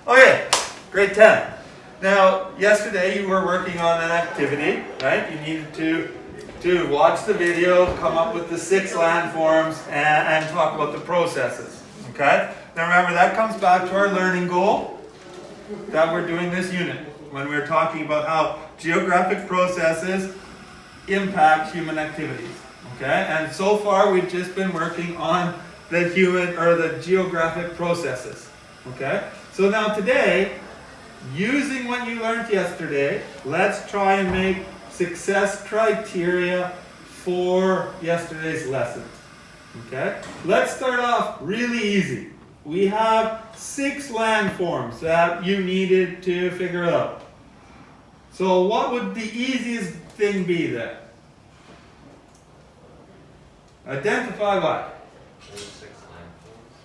Okay, grade 10. Now, yesterday you were working on an activity, right? You needed to watch the video, come up with the 6 landforms, and talk about the processes, okay? Now remember, that comes back to our learning goal that we're doing this unit, when we're talking about how geographic processes impact human activities, okay? And so far we've just been working on the the geographic processes, okay? So now today, using what you learned yesterday, let's try and make success criteria for yesterday's lesson. Okay? Let's start off really easy. We have 6 landforms that you needed to figure out. So what would the easiest thing be then? Identify what?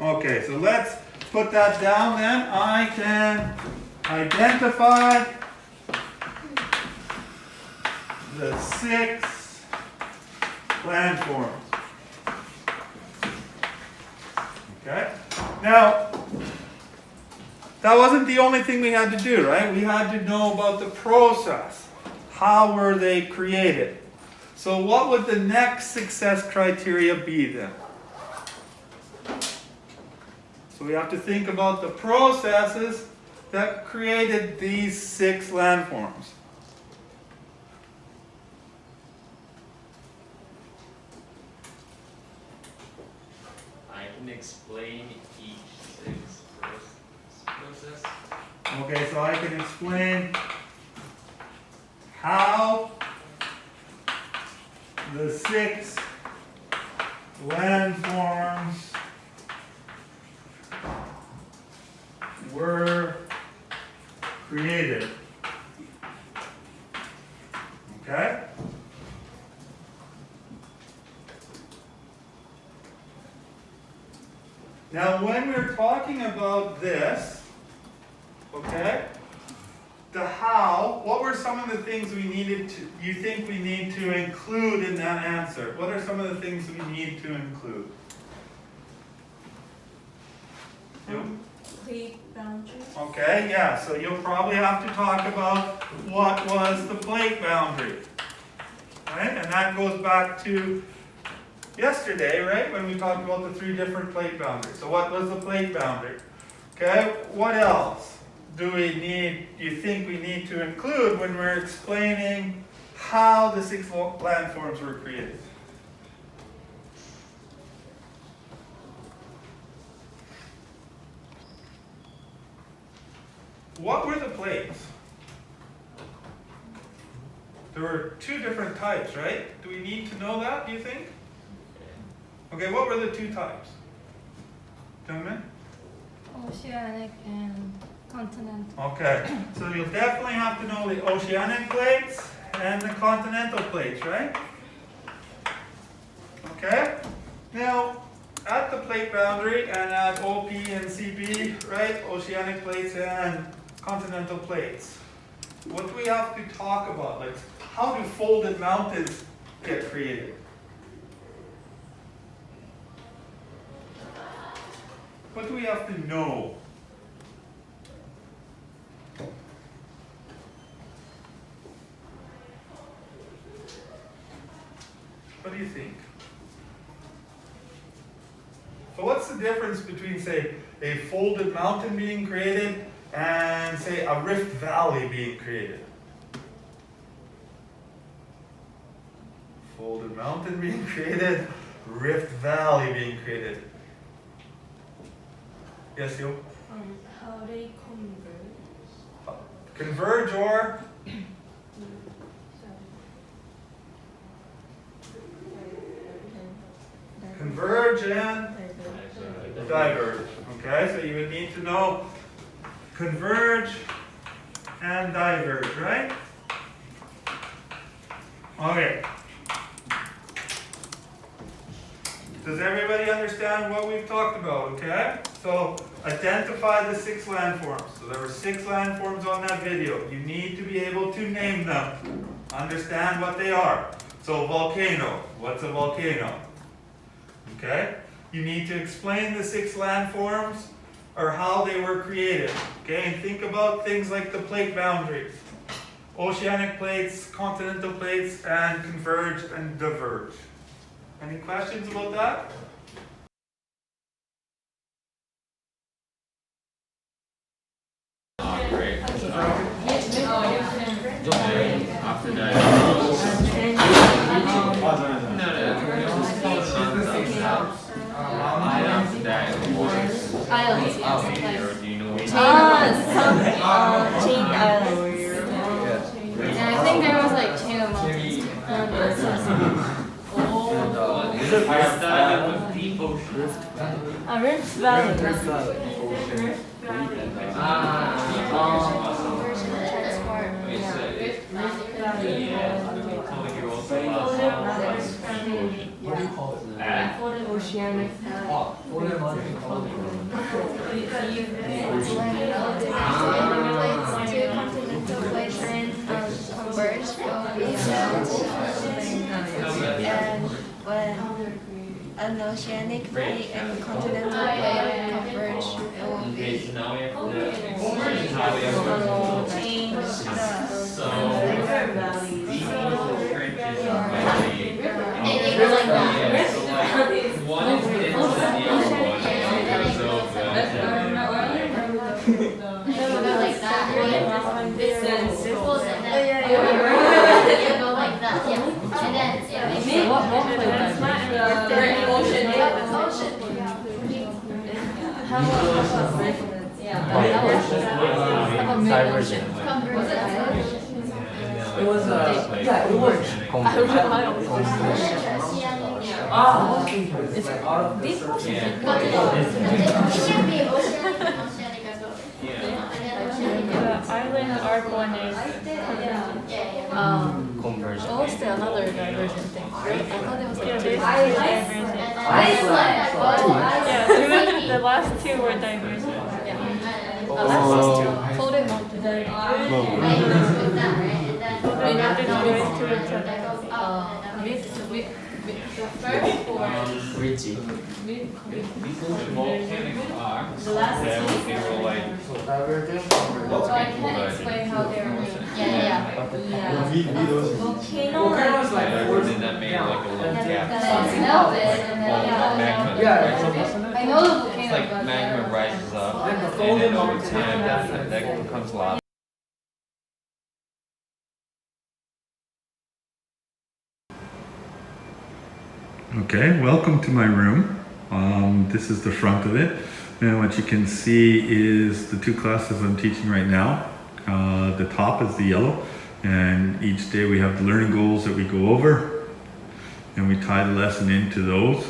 Okay, so let's put that down then. I can identify the 6 landforms. Okay? Now, that wasn't the only thing we had to do, right? We had to know about the process. How were they created? So what would the next success criteria be then? So we have to think about the processes that created these 6 landforms. I can explain each 6 process. Okay, so I can explain how the 6 landforms were created. Okay? Now when we're talking about this, okay, the how, what were some of the things you think we need to include in that answer? What are some of the things we need to include? Plate boundaries. Okay, yeah, so you'll probably have to talk about what was the plate boundary. Right? And that goes back to yesterday, right? When we talked about the 3 different plate boundaries. So what was the plate boundary? Okay, what else do you think we need to include when we're explaining how the 6 landforms were created? What were the plates? There were 2 different types, right? Do we need to know that, do you think? Okay, what were the 2 types? Gentlemen? Oceanic and continental. Okay, so you'll definitely have to know the oceanic plates and the continental plates, right? Okay? Now, at the plate boundary and at OP and CB, right? Oceanic plates and continental plates. What do we have to talk about? Like, how do folded mountains get created? What do we have to know? What do you think? So what's the difference between, say, a folded mountain being created and, say, a rift valley being created? Folded mountain being created, rift valley being created. Yes, you? How they converge. Converge or? Converge and diverge. Okay, so you would need to know converge and diverge, right? Okay. Does everybody understand what we've talked about, okay? So identify the 6 landforms. So there were 6 landforms on that video. You need to be able to name them. Understand what they are. So volcano, what's a volcano? Okay? You need to explain the 6 landforms or how they were created. Okay, and think about things like the plate boundaries. Oceanic plates, continental plates, and converge and diverge. Any questions about that? Great. After that, Islands. or do you know what Chain islands. And I think there was like chain of mountains. I started with deep ocean. Rift Valley. Oceanic. Two continental plates converge will be and when an oceanic plate and continental plate converge, it will be Now we have to change the So, these trenches are one is denser than the other one because of like that, right? This is circles and then you go like that, yeah. And then, yeah. What plate does that? Ocean. How about rift? How about mid-ocean? It was yeah, it was. It's like out of Deep ocean. It should be oceanic and oceanic as well. The island arc one is conversion. oh, still another diversion thing, right? I thought it was like two Iceland. Yeah, the last two were diversion. Yeah. Oh. Folded mountain. Like this with that, right? And then They have to do it to each other. that goes up and then The first four. Richie. these volcanic arcs that they were like So I can't explain how they were made. yeah. Volcano Volcano is like and then that made like a little gap. it's melted and then Magma. Yeah. I know the It's volcano, like but magma rises up, Then the and folded then over mountain time has that becomes lava. Okay, welcome to my room. This is the front of it. And what you can see is the two classes I'm teaching right now. The top is the yellow, and each day we have the learning goals that we go over, and we tie the lesson into those.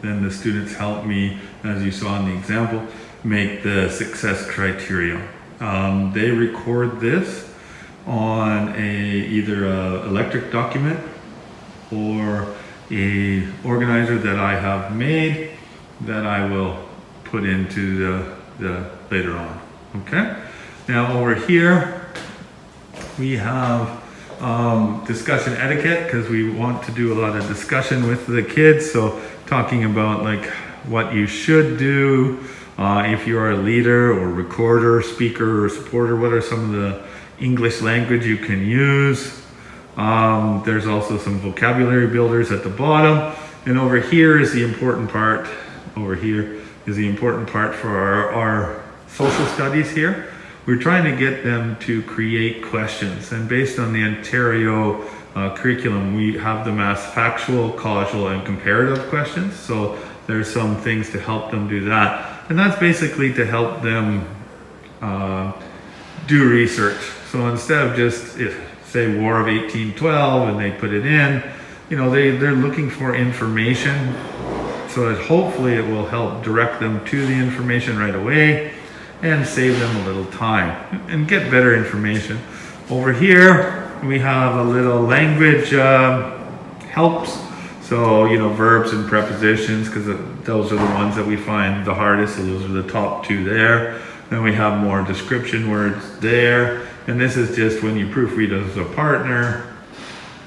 Then the students help me, as you saw in the example, make the success criteria. They record this on either a electric document or a organizer that I have made that I will put into the later on. Okay. Now over here we have discussion etiquette, because we want to do a lot of discussion with the kids. So talking about like what you should do if you are a leader or recorder, speaker, or supporter. What are some of the English language you can use? There's also some vocabulary builders at the bottom, and over here is the important part. Over here is the important part for our social studies here. We're trying to get them to create questions, and based on the Ontario curriculum, we have them ask factual, causal, and comparative questions. So there's some things to help them do that, and that's basically to help them do research. So instead of just say War of 1812 and they put it in, you know, they're looking for information, so that hopefully it will help direct them to the information right away and save them a little time and get better information. Over here we have a little language helps, so you know, verbs and prepositions, because those are the ones that we find the hardest, so those are the top two there. Then we have more description words there. And this is just when you proofread as a partner.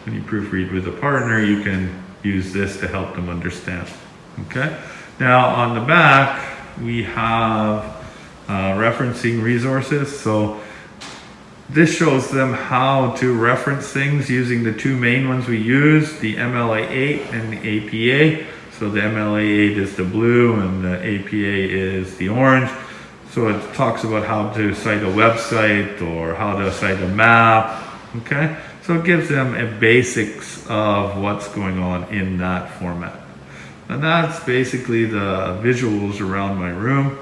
When you proofread with a partner, you can use this to help them understand. Okay. Now on the back, we have referencing resources. So this shows them how to reference things using the two main ones we use, the MLA8 and the APA. So the MLA8 is the blue and the APA is the orange. So it talks about how to cite a website or how to cite a map, okay? So it gives them a basics of what's going on in that format. And that's basically the visuals around my room.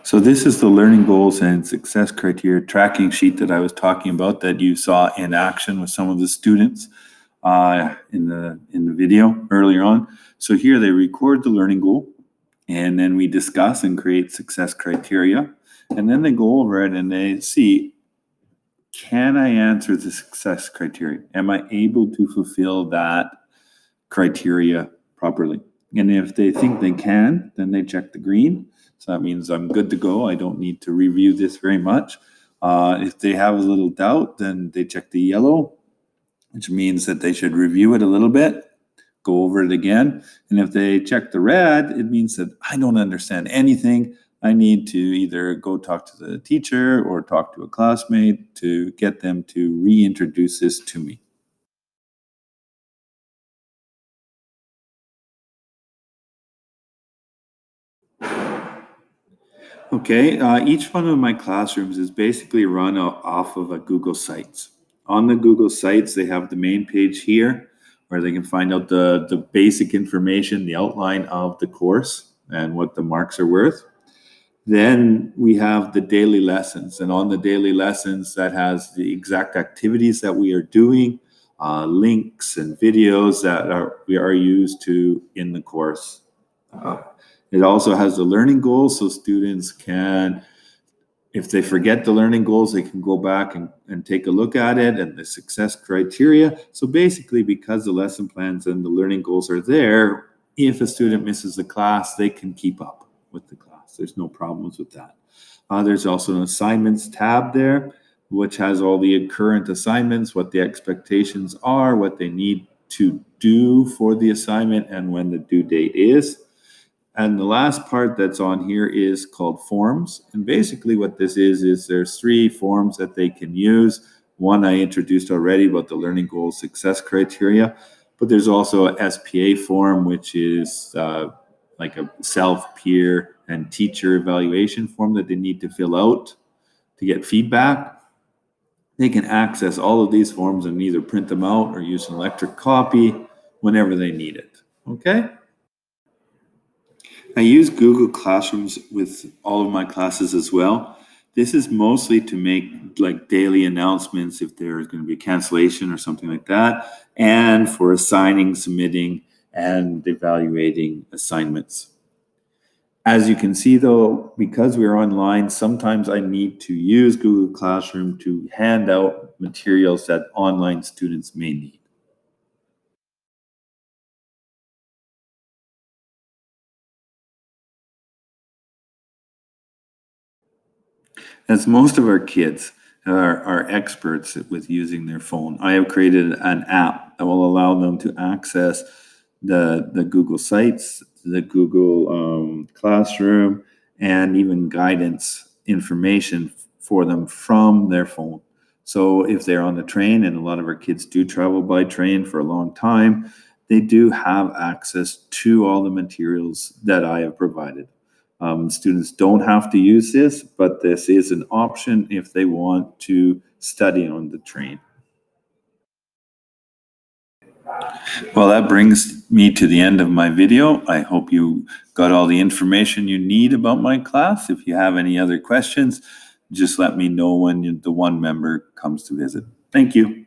So this is the learning goals and success criteria tracking sheet that I was talking about that you saw in action with some of the students in the video earlier on. So here they record the learning goal, and then we discuss and create success criteria, and then they go over it and they see, can I answer the success criteria? Am I able to fulfill that criteria properly? And if they think they can, then they check the green. So that means I'm good to go. I don't need to review this very much. If they have a little doubt, then they check the yellow, which means that they should review it a little bit, go over it again. And if they check the red, it means that I don't understand anything. I need to either go talk to the teacher or talk to a classmate to get them to reintroduce this to me. Okay, each one of my classrooms is basically run off of a Google Sites. On the Google Sites, they have the main page here where they can find out the basic information, the outline of the course and what the marks are worth. Then we have the daily lessons, and on the daily lessons that has the exact activities that we are doing, links and videos that we are used to in the course. It also has the learning goals, so students can, if they forget the learning goals, they can go back and take a look at it, and the success criteria. So basically, because the lesson plans and the learning goals are there, if a student misses the class, they can keep up with the class. There's no problems with that. There's also an assignments tab there, which has all the current assignments, what the expectations are, what they need to do for the assignment, and when the due date is. And the last part that's on here is called forms. And basically what this is there's 3 forms that they can use. One I introduced already about the learning goals success criteria, but there's also a SPA form, which is like a self, peer, and teacher evaluation form that they need to fill out to get feedback. They can access all of these forms and either print them out or use an electric copy whenever they need it. Okay? I use Google Classrooms with all of my classes as well. This is mostly to make like daily announcements if there's going to be a cancellation or something like that, and for assigning, submitting, and evaluating assignments. As you can see though, because we're online, sometimes I need to use Google Classroom to hand out materials that online students may need. As most of our kids are experts with using their phone, I have created an app that will allow them to access the Google Sites, the Google Classroom, and even guidance information for them from their phone. So if they're on the train, and a lot of our kids do travel by train for a long time, they do have access to all the materials that I have provided. Students don't have to use this, but this is an option if they want to study on the train. Well, that brings me to the end of my video. I hope you got all the information you need about my class. If you have any other questions, just let me know when the one member comes to visit. Thank you.